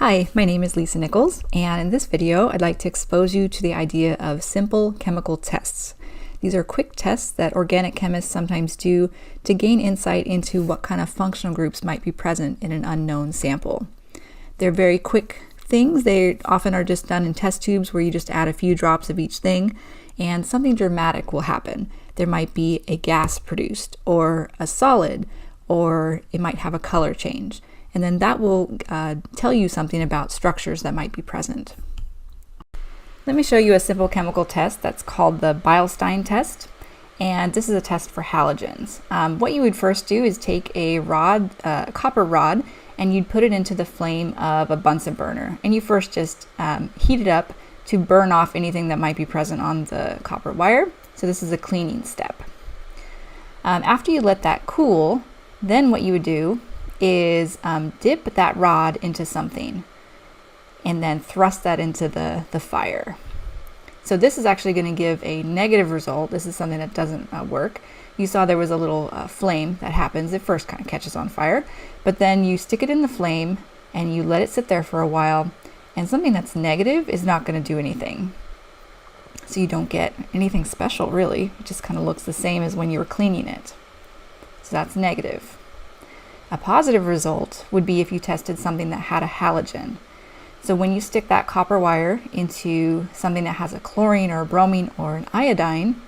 Hi, my name is Lisa Nichols, and in this video I'd like to expose you to the idea of simple chemical tests. These are quick tests that organic chemists sometimes do to gain insight into what kind of functional groups might be present in an unknown sample. They're very quick things. They often are just done in test tubes where you just add a few drops of each thing and something dramatic will happen. There might be a gas produced or a solid, or it might have a color change. And then that will tell you something about structures that might be present. Let me show you a simple chemical test that's called the Beilstein test, and this is a test for halogens. What you would first do is take a rod, a copper rod, and you'd put it into the flame of a Bunsen burner, and you first just heat it up to burn off anything that might be present on the copper wire. So this is a cleaning step. After you let that cool, then what you would do is dip that rod into something and then thrust that into the fire. So this is actually going to give a negative result. This is something that doesn't work. You saw there was a little flame that happens. It first kind of catches on fire, but then you stick it in the flame and you let it sit there for a while, and something that's negative is not going to do anything. So you don't get anything special really. It just kind of looks the same as when you were cleaning it. So that's negative. A positive result would be if you tested something that had a halogen. So when you stick that copper wire into something that has a chlorine or a bromine or an iodine,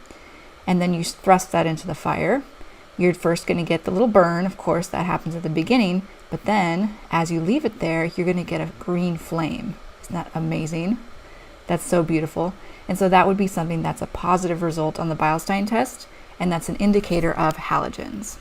and then you thrust that into the fire, you're first going to get the little burn. Of course, that happens at the beginning, but then as you leave it there, you're going to get a green flame. Isn't that amazing? That's so beautiful. And so that would be something that's a positive result on the Beilstein test, and that's an indicator of halogens.